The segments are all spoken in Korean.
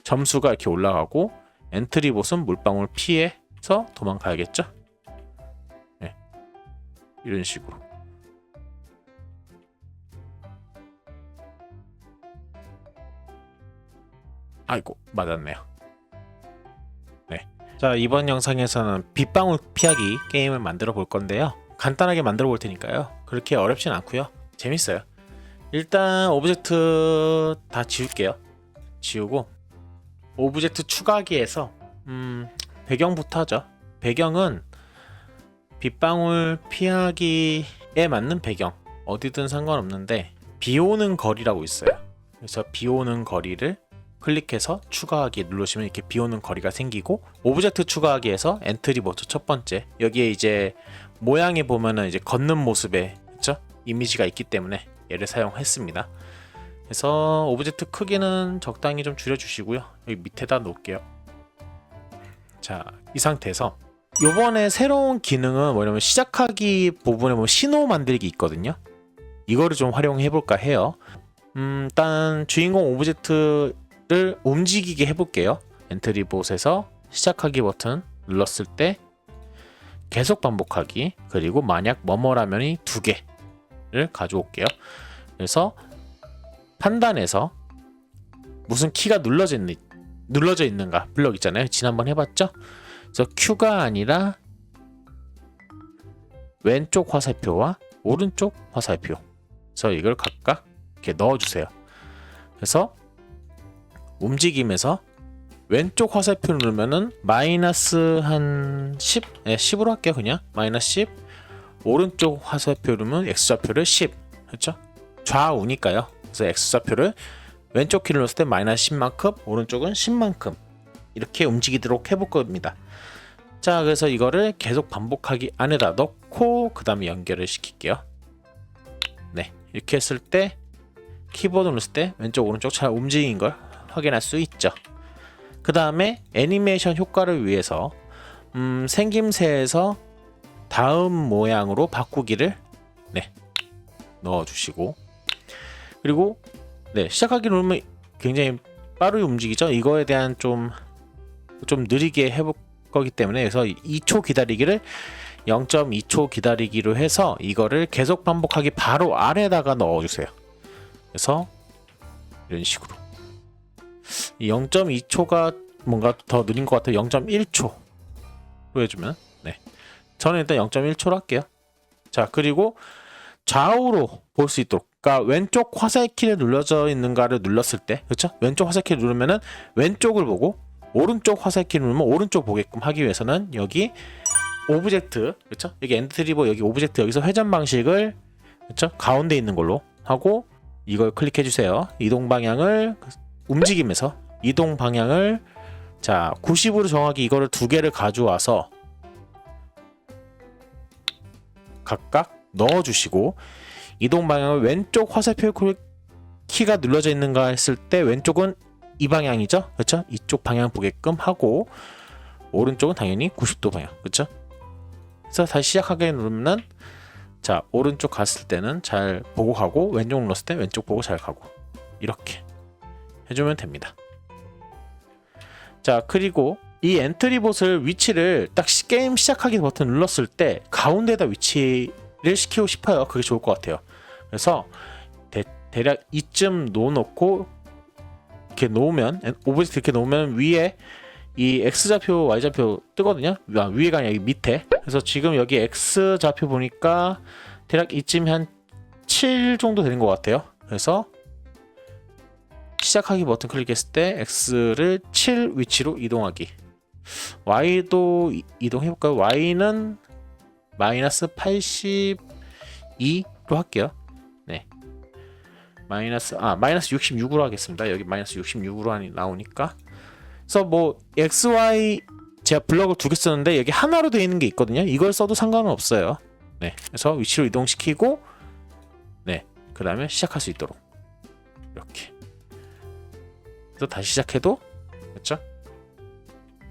점수가 이렇게 올라가고 엔트리 봇은 물방울 피해서 도망가야겠죠. 네. 이런 식으로. 아이고 맞았네요. 네. 자, 이번 영상에서는 빗방울 피하기 게임을 만들어 볼 건데요. 간단하게 만들어 볼 테니까요. 그렇게 어렵진 않고요. 재밌어요. 일단 오브젝트 다 지울게요. 지우고 오브젝트 추가하기에서 배경부터 하죠. 배경은 빗방울 피하기에 맞는 배경 어디든 상관없는데 비 오는 거리라고 있어요. 그래서 비 오는 거리를 클릭해서 추가하기 누르시면 이렇게 비 오는 거리가 생기고, 오브젝트 추가하기에서 엔트리 모드 첫 번째, 여기에 이제 모양에 보면은 이제 걷는 모습의 그쵸? 이미지가 있기 때문에 얘를 사용했습니다. 그래서 오브젝트 크기는 적당히 좀 줄여주시고요. 여기 밑에다 놓을게요. 자, 이 상태에서 요번에 새로운 기능은 뭐냐면 시작하기 부분에 뭐 신호 만들기 있거든요. 이거를 좀 활용해 볼까 해요. 일단 주인공 오브젝트를 움직이게 해볼게요. 엔트리 봇에서 시작하기 버튼 눌렀을 때 계속 반복하기, 그리고 만약 뭐뭐라면이 2개를 가져올게요. 그래서 판단에서 무슨 키가 눌러져 있는가 블럭 있잖아요. 지난번 해봤죠? 그래서 Q가 아니라 왼쪽 화살표와 오른쪽 화살표, 그래서 이걸 각각 이렇게 넣어주세요. 그래서 움직임에서 왼쪽 화살표 누르면은 마이너스 한 10, 네, 10으로 할게요. 그냥 마이너스 10. 오른쪽 화살표 누르면 X좌표를 10, 그렇죠? 좌우니까요. 그래서 X좌표를 왼쪽 키를 눌렀을 때 마이너스 10만큼, 오른쪽은 10만큼 이렇게 움직이도록 해볼 겁니다. 자, 그래서 이거를 계속 반복하기 안에다 넣고 그 다음에 연결을 시킬게요. 네, 이렇게 했을 때 키보드 눌렀을 때 왼쪽 오른쪽 잘 움직인 걸 확인할 수 있죠. 그 다음에 애니메이션 효과를 위해서 생김새에서 다음 모양으로 바꾸기를 넣어주시고, 그리고 시작하기 누르면 굉장히 빠르게 움직이죠. 이거에 대한 좀 느리게 해볼 거기 때문에, 그래서 2초 기다리기를 0.2초 기다리기로 해서 이거를 계속 반복하기 바로 아래에다가 넣어주세요. 그래서 이런 식으로 0.2초가 뭔가 더 느린 것 같아요. 0.1초로 해주면, 저는 일단 0.1초로 할게요. 자, 그리고 좌우로 볼 수 있도록, 그러니까 왼쪽 화살키를 눌러져 있는가를 눌렀을 때, 그렇죠? 왼쪽 화살키를 누르면은 왼쪽을 보고, 오른쪽 화살키를 누르면 오른쪽 보게끔 하기 위해서는 여기 오브젝트, 그렇죠? 여기 엔트리버, 여기 오브젝트, 여기서 회전 방식을, 그렇죠? 가운데 있는 걸로 하고 이걸 클릭해 주세요. 이동 방향을 움직이면서 이동 방향을 90으로 정하기, 이거를 2개를 가져와서 각각 넣어주시고, 이동 방향을 왼쪽 화살표 키가 눌러져 있는가 했을 때 왼쪽은 이 방향이죠, 그렇죠? 이쪽 방향 보게끔 하고, 오른쪽은 당연히 90도 방향, 그렇죠? 그래서 다시 시작하게 누르면 오른쪽 갔을 때는 잘 보고 가고, 왼쪽 눌렀을 때 왼쪽 보고 잘 가고, 이렇게 해주면 됩니다. 자, 그리고 이 엔트리 봇을 위치를 딱 게임 시작하기 버튼 눌렀을 때 가운데에다 위치를 시키고 싶어요. 그게 좋을 것 같아요. 그래서 대략 이쯤 놓고 이렇게 놓으면, 오브젝트 이렇게 놓으면 위에 이 X좌표, Y좌표 뜨거든요. 위에가 아니라 여기 밑에. 그래서 지금 여기 X좌표 보니까 대략 이쯤 한 7 정도 되는 것 같아요. 그래서 시작하기 버튼 클릭했을 때 X를 7 위치로 이동하기. Y도 이동해볼까요? Y는 마이너스 82로 할게요. 마이너스 66으로 하겠습니다. 여기 마이너스 66으로 나오니까. 그래서 뭐 XY, 제가 블럭을 2개 썼는데 여기 하나로 되어 있는 게 있거든요. 이걸 써도 상관은 없어요. 그래서 위치로 이동시키고, 그 다음에 시작할 수 있도록 이렇게. 그래서 다시 시작해도, 그렇죠?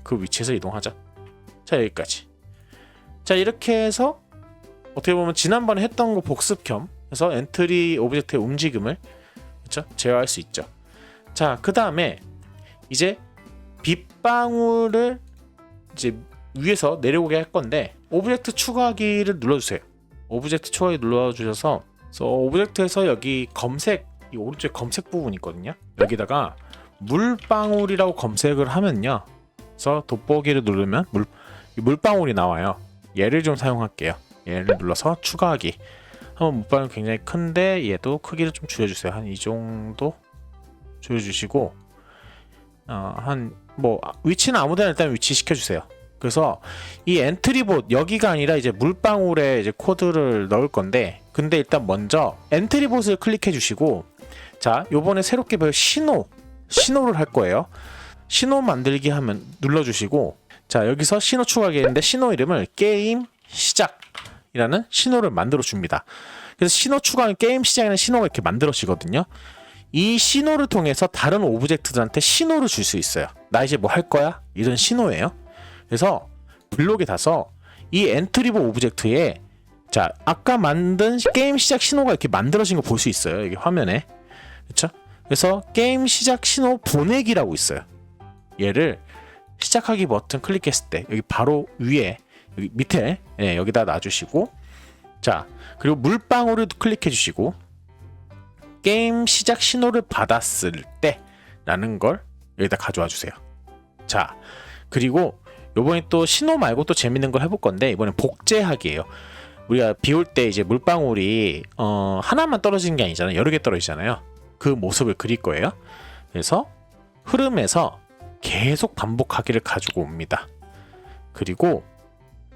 그 위치에서 이동하자. 자, 여기까지. 자, 이렇게 해서 어떻게 보면 지난번에 했던 거 복습 겸 해서 엔트리 오브젝트의 움직임을, 그렇죠? 제어할 수 있죠. 자, 그 다음에 이제 빗방울을 이제 위에서 내려오게 할 건데 오브젝트 추가하기를 눌러주세요. 오브젝트 추가하기 눌러주셔서 오브젝트에서 여기 검색, 이 오른쪽에 검색 부분 있거든요. 여기다가 물방울이라고 검색을 하면요, 그래서 돋보기를 누르면 물방울이 나와요. 얘를 좀 사용할게요. 얘를 눌러서 추가하기 한번. 물방울 굉장히 큰데 얘도 크기를 좀 줄여주세요. 한 이 정도 줄여주시고 한 뭐 위치는 아무데나 일단 위치 시켜주세요. 그래서 이 엔트리봇 여기가 아니라 이제 물방울에 이제 코드를 넣을 건데, 근데 일단 먼저 엔트리봇을 클릭해 주시고, 자 요번에 새롭게 배울 신호를 할 거예요. 신호 만들기 하면 눌러주시고, 자 여기서 신호 추가하기 했는데 신호 이름을 게임 시작이라는 신호를 만들어 줍니다. 그래서 신호 추가하면 게임 시작이라는 신호가 이렇게 만들어지거든요. 이 신호를 통해서 다른 오브젝트들한테 신호를 줄 수 있어요. 나 이제 뭐 할 거야? 이런 신호예요. 그래서 블록에 가서 이 엔트리봇 오브젝트에, 자 아까 만든 게임 시작 신호가 이렇게 만들어진 거 볼 수 있어요. 여기 화면에. 그렇죠? 그래서 게임 시작 신호 보내기라고 있어요. 얘를 시작하기 버튼 클릭했을 때 여기 바로 위에, 여기 밑에, 여기다 놔주시고, 자 그리고 물방울을 클릭해 주시고 게임 시작 신호를 받았을 때 라는 걸 여기다 가져와 주세요. 자 그리고 요번에 또 신호 말고 또 재밌는 걸 해볼 건데, 이번엔 복제하기예요. 우리가 비 올 때 이제 물방울이 하나만 떨어지는 게 아니잖아요. 여러 개 떨어지잖아요. 그 모습을 그릴 거예요. 그래서 흐름에서 계속 반복하기를 가지고 옵니다. 그리고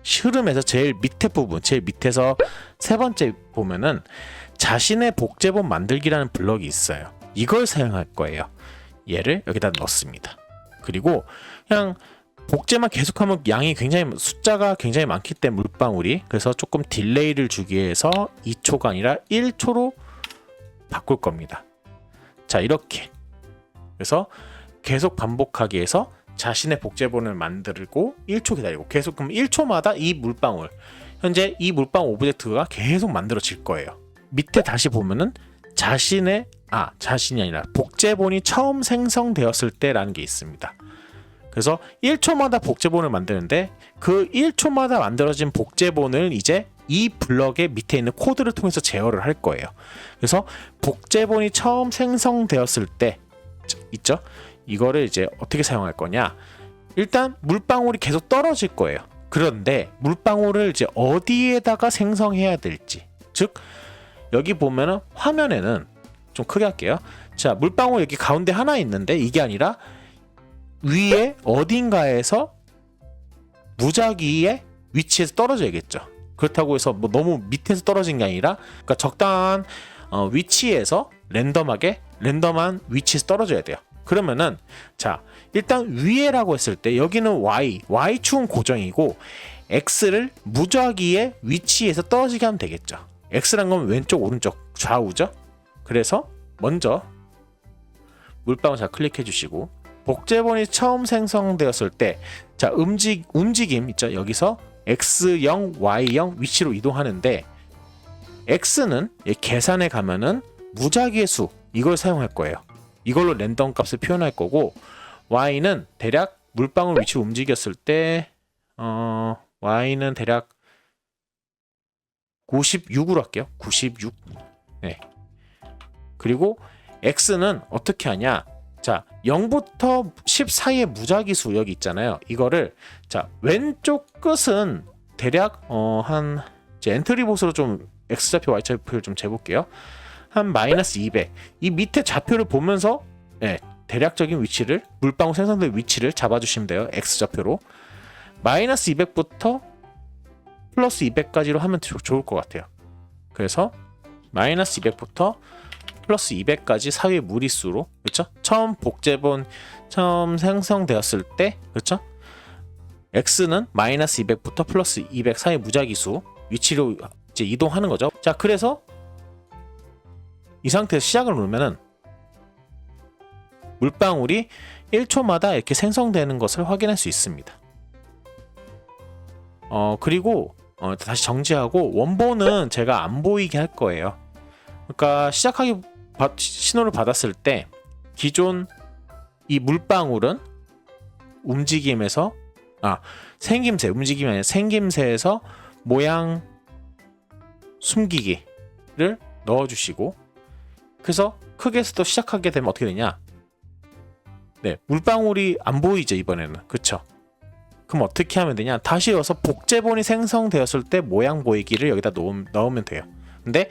흐름에서 제일 밑에 부분, 제일 밑에서 세 번째 보면은 자신의 복제본 만들기라는 블럭이 있어요. 이걸 사용할 거예요. 얘를 여기다 넣습니다. 그리고 그냥 복제만 계속하면 양이 굉장히, 숫자가 굉장히 많기 때문에 물방울이, 그래서 조금 딜레이를 주기 위해서 2초가 아니라 1초로 바꿀 겁니다. 자 이렇게, 그래서 계속 반복하기 위해서 자신의 복제본을 만들고 1초 기다리고, 계속 그럼 1초마다 이 물방울, 현재 이 물방울 오브젝트가 계속 만들어질 거예요. 밑에 다시 보면은 자신이 아니라 복제본이 처음 생성되었을 때라는 게 있습니다. 그래서 1초마다 복제본을 만드는데 그 1초마다 만들어진 복제본을 이제 이 블럭의 밑에 있는 코드를 통해서 제어를 할 거예요. 그래서 복제본이 처음 생성되었을 때 있죠? 이거를 이제 어떻게 사용할 거냐? 일단 물방울이 계속 떨어질 거예요. 그런데 물방울을 이제 어디에다가 생성해야 될지, 즉 여기 보면은 화면에는 좀 크게 할게요. 자 물방울 여기 가운데 하나 있는데 이게 아니라 위에 어딘가에서 무작위의 위치에서 떨어져야겠죠. 그렇다고 해서 뭐 너무 밑에서 떨어진 게 아니라, 그러니까 적당한 위치에서 랜덤한 위치에서 떨어져야 돼요. 그러면은 자 일단 위에라고 했을 때 여기는 y축은 고정이고 x를 무작위의 위치에서 떨어지게 하면 되겠죠. x란 건 왼쪽 오른쪽 좌우죠. 그래서 먼저 물방울 잘 클릭해 주시고, 복제본이 처음 생성되었을 때, 자 움직임 있죠. 여기서 x0, y0 위치로 이동하는데, x는 계산에 가면은 무작위의 수, 이걸 사용할 거예요. 이걸로 랜덤 값을 표현할 거고, y는 대략 물방울 위치로 움직였을 때 y는 대략 96으로 할게요. 96. 네. 그리고 x는 어떻게 하냐? 자, 0부터 10 사이의 무작위수 여기 있잖아요. 이거를 자, 왼쪽 끝은 대략 한 이제 엔트리봇으로 좀 x좌표 y좌표를 좀 재볼게요. 한 마이너스 200. 이 밑에 좌표를 보면서 대략적인 위치를, 물방울 생성된 위치를 잡아주시면 돼요. x좌표로. 마이너스 200부터 플러스 200까지로 하면 좋을 것 같아요. 그래서 마이너스 200부터 플러스 200까지 사이의 무리수로, 그렇죠? 처음 복제본 처음 생성되었을 때, 그렇죠? x는 마이너스 200부터 플러스 200 사이 무작위수 위치로 이제 이동하는 거죠. 자, 그래서 이 상태에서 시작을 누르면은 물방울이 1초마다 이렇게 생성되는 것을 확인할 수 있습니다. 그리고 다시 정지하고 원본은 제가 안 보이게 할 거예요. 그러니까 시작하기 신호를 받았을 때 기존 이 물방울은 움직임에서 생김새, 움직임이 아니라 생김새에서 모양 숨기기를 넣어주시고, 그래서 크게서 시작하게 되면 어떻게 되냐? 네, 물방울이 안 보이죠 이번에는. 그쵸? 그럼 어떻게 하면 되냐? 다시 여기서 복제본이 생성되었을 때 모양 보이기를 여기다 넣으면 돼요. 근데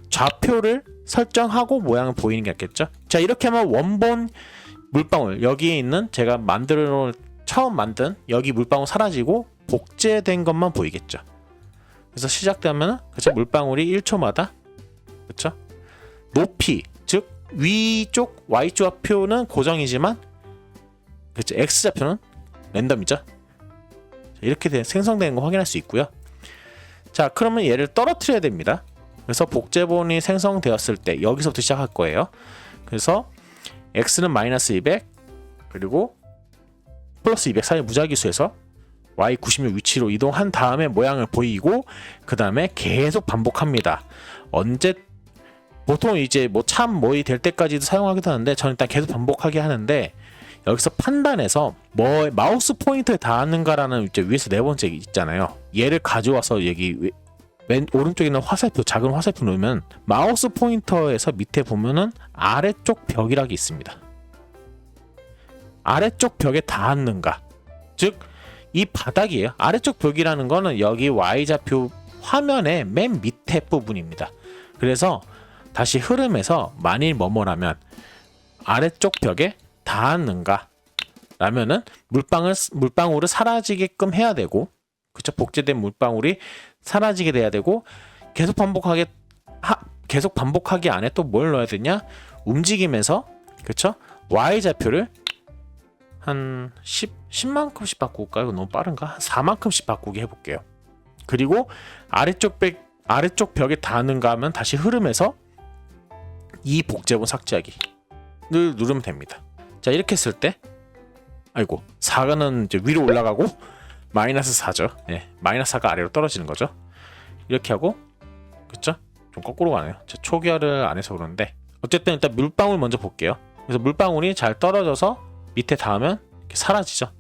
좌표를 설정하고 모양을 보이는 게 낫겠죠? 자, 이렇게 하면 원본 물방울, 여기에 있는 제가 처음 만든 여기 물방울 사라지고 복제된 것만 보이겠죠. 그래서 시작되면, 그쵸? 물방울이 1초마다, 그쵸? 높이, 즉 위쪽 Y좌표는 고정이지만, 그쵸? X좌표는 랜덤이죠. 이렇게 생성되는 거 확인할 수 있고요. 자, 그러면 얘를 떨어뜨려야 됩니다. 그래서 복제본이 생성되었을 때 여기서부터 시작할 거예요. 그래서 X는 마이너스 200, 그리고 플러스 200 사이 무작위수에서 Y 96 위치로 이동한 다음에 모양을 보이고, 그 다음에 계속 반복합니다. 보통 이제 뭐이 될 때까지도 사용하기도 하는데, 저는 일단 계속 반복하게 하는데, 여기서 판단해서 마우스 포인터에 닿았는가라는 이제 위에서 네 번째 있잖아요. 얘를 가져와서 여기 맨 오른쪽에 있는 화살표, 작은 화살표 놓으면 마우스 포인터에서 밑에 보면은 아래쪽 벽이라고 있습니다. 아래쪽 벽에 닿았는가, 즉 이 바닥이에요. 아래쪽 벽이라는 거는 여기 Y좌표 화면의 맨 밑에 부분입니다. 그래서 다시 흐름에서 만일 뭐뭐라면 아래쪽 벽에 닿았는가 라면은 물방울을 사라지게끔 해야 되고, 그쵸? 복제된 물방울이 사라지게 돼야 되고, 계속 반복하기 안에 또 뭘 넣어야 되냐? 움직이면서, 그쵸? Y좌표를 한 10만큼씩 바꿀까요? 이거 너무 빠른가? 한 4만큼씩 바꾸게 해볼게요. 그리고 아래쪽 벽에 닿는가 하면 다시 흐름에서 이 복제본 삭제하기를 누르면 됩니다. 자, 이렇게 했을 때, 4는 이제 위로 올라가고 마이너스 4죠. 예, 마이너스 4가 아래로 떨어지는 거죠. 이렇게 하고, 그쵸? 좀 거꾸로 가네요. 제 초기화를 안 해서 그러는데, 어쨌든 일단 물방울 먼저 볼게요. 그래서 물방울이 잘 떨어져서 밑에 닿으면 이렇게 사라지죠.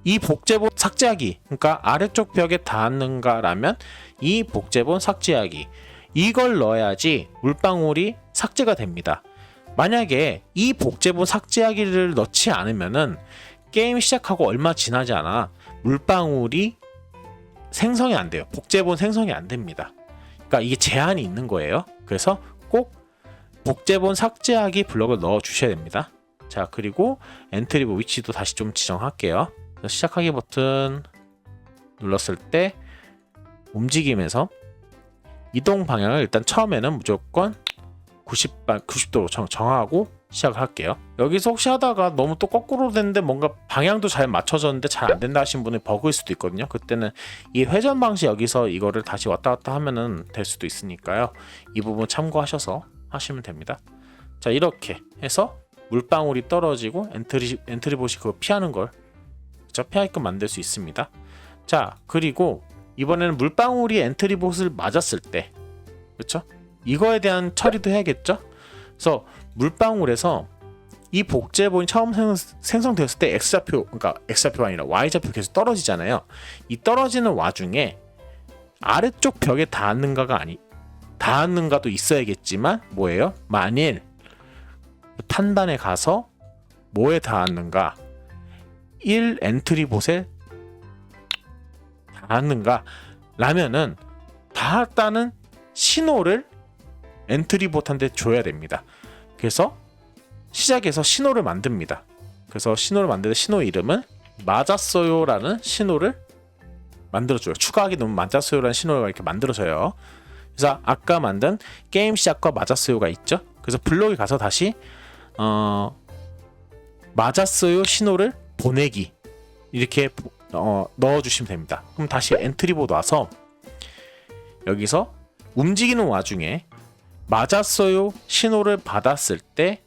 이 복제본 삭제하기, 그러니까 아래쪽 벽에 닿았는가라면 이 복제본 삭제하기, 이걸 넣어야지 물방울이 삭제가 됩니다. 만약에 이 복제본 삭제하기를 넣지 않으면은 게임 시작하고 얼마 지나지 않아 물방울이 생성이 안 돼요. 복제본 생성이 안 됩니다. 그러니까 이게 제한이 있는 거예요. 그래서 꼭 복제본 삭제하기 블럭을 넣어 주셔야 됩니다. 자, 그리고 엔트리 위치도 다시 좀 지정할게요. 시작하기 버튼 눌렀을 때 움직이면서 이동 방향을 일단 처음에는 무조건 90도로 정하고 시작을 할게요. 여기서 혹시 하다가 너무 또 거꾸로 됐는데 뭔가 방향도 잘 맞춰졌는데 잘 안 된다 하신 분이 버그일 수도 있거든요. 그때는 이 회전 방식 여기서 이거를 다시 왔다 갔다 하면은 될 수도 있으니까요. 이 부분 참고하셔서 하시면 됩니다. 자, 이렇게 해서 물방울이 떨어지고 엔트리봇이 그거 피하는 걸 피하게끔 만들 수 있습니다. 자, 그리고 이번에는 물방울이 엔트리봇을 맞았을 때, 그렇죠? 이거에 대한 처리도 해야겠죠? 그래서 물방울에서 이 복제본이 처음 생성되었을 때 X좌표, 그러니까 X좌표가 아니라 Y좌표 계속 떨어지잖아요. 이 떨어지는 와중에 아래쪽 벽에 닿았는가도 있어야겠지만 뭐예요? 만일 판단에 가서 뭐에 닿았는가, 1 엔트리봇에 닿았는가 라면은 닿았다는 신호를 엔트리봇한테 줘야 됩니다. 그래서 시작에서 신호를 만듭니다. 그래서 신호를 만들 때 신호 이름은 맞았어요 라는 신호를 만들어줘요. 추가하기 너무 맞았어요 라는 신호가 이렇게 만들어져요. 그래서 아까 만든 게임 시작과 맞았어요가 있죠. 그래서 블록에 가서 다시 맞았어요 신호를 보내기 이렇게 넣어주시면 됩니다. 그럼 다시 엔트리봇 와서 여기서 움직이는 와중에 맞았어요 신호를 받았을 때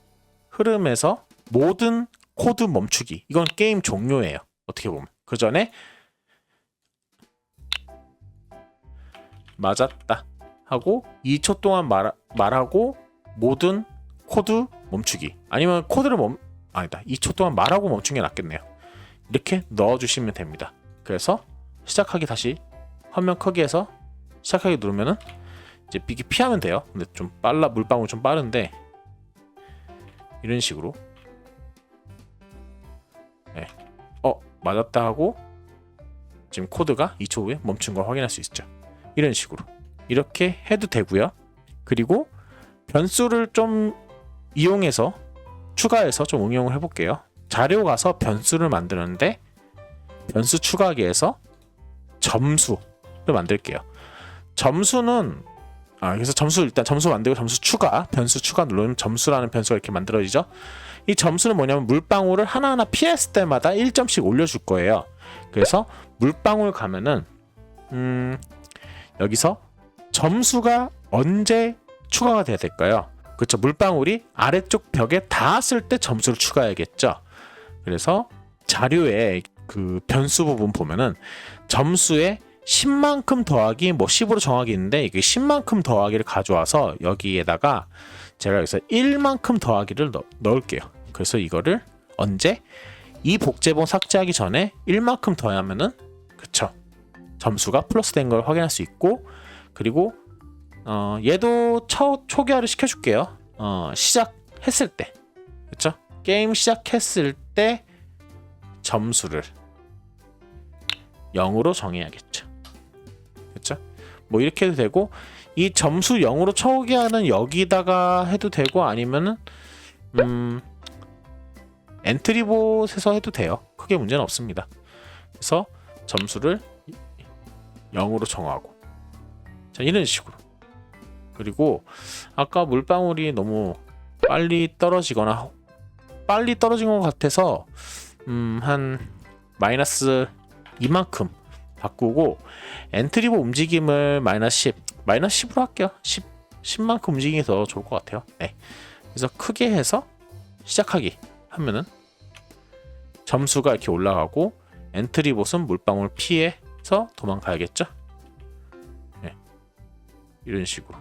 흐름에서 모든 코드 멈추기, 이건 게임 종료예요. 어떻게 보면 그 전에 맞았다 하고 2초 동안 말하고 모든 코드 멈추기, 아니면 코드를 아니다, 2초 동안 말하고 멈춘 게 낫겠네요. 이렇게 넣어주시면 됩니다. 그래서 시작하기 다시 화면 크기에서 시작하기 누르면은 이제 이게 피하면 돼요. 근데 좀 빨라, 물방울 좀 빠른데 이런 식으로 네. 맞았다 하고 지금 코드가 2초 후에 멈춘 걸 확인할 수 있죠. 이런 식으로 이렇게 해도 되고요. 그리고 변수를 좀 이용해서 추가해서 좀 응용을 해볼게요. 자료 가서 변수를 만드는데 변수 추가하기에서 점수를 만들게요. 점수는 그래서 일단 점수 만들고 점수 추가, 변수 추가 누르면 점수라는 변수가 이렇게 만들어지죠. 이 점수는 뭐냐면 물방울을 하나하나 피했을 때마다 1점씩 올려줄 거예요. 그래서 물방울 가면은 여기서 점수가 언제 추가가 돼야 될까요? 그렇죠. 물방울이 아래쪽 벽에 닿았을 때 점수를 추가해야겠죠. 그래서 자료에 그 변수 부분 보면은 점수에 10만큼 더하기 10으로 정하기 있는데 이게 10만큼 더하기를 가져와서 여기에다가 제가 여기서 1만큼 더하기를 넣을게요. 그래서 이거를 언제? 이 복제본 삭제하기 전에 1만큼 더하면은 그쵸, 점수가 플러스 된 걸 확인할 수 있고, 그리고 얘도 초기화를 시켜줄게요. 시작했을 때, 그쵸? 게임 시작했을 때 점수를 0으로 정해야겠죠. 그쵸? 뭐 이렇게 해도 되고, 이 점수 0으로 초기화는 여기다가 해도 되고, 아니면은 엔트리봇에서 해도 돼요. 크게 문제는 없습니다. 그래서 점수를 0으로 정하고, 자, 이런 식으로. 그리고 아까 물방울이 너무 빨리 떨어지거나 빨리 떨어진 것 같아서 한 마이너스 이만큼 바꾸고, 엔트리봇 움직임을 마이너스 10으로 할게요. 10만큼 움직이기 더 좋을 것 같아요. 네. 그래서 크게 해서 시작하기 하면은 점수가 이렇게 올라가고, 엔트리봇은 물방울 피해서 도망가야겠죠. 네. 이런 식으로.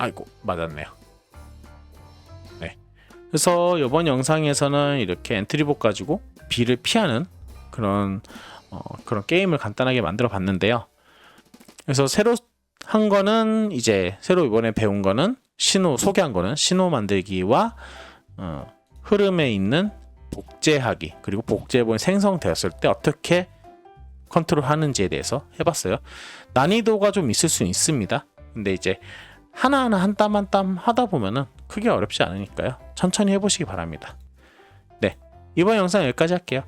아이고, 맞았네요. 네. 그래서 이번 영상에서는 이렇게 엔트리봇 가지고 비를 피하는 그런 게임을 간단하게 만들어 봤는데요. 그래서 새로 한 거는 새로 이번에 배운 거는 소개한 거는 신호 만들기와 흐름에 있는 복제하기, 그리고 복제본이 생성되었을 때 어떻게 컨트롤하는지에 대해서 해봤어요. 난이도가 좀 있을 수 있습니다. 근데 이제 하나하나 한 땀 한 땀 하다 보면은 크게 어렵지 않으니까요. 천천히 해보시기 바랍니다. 네, 이번 영상 여기까지 할게요.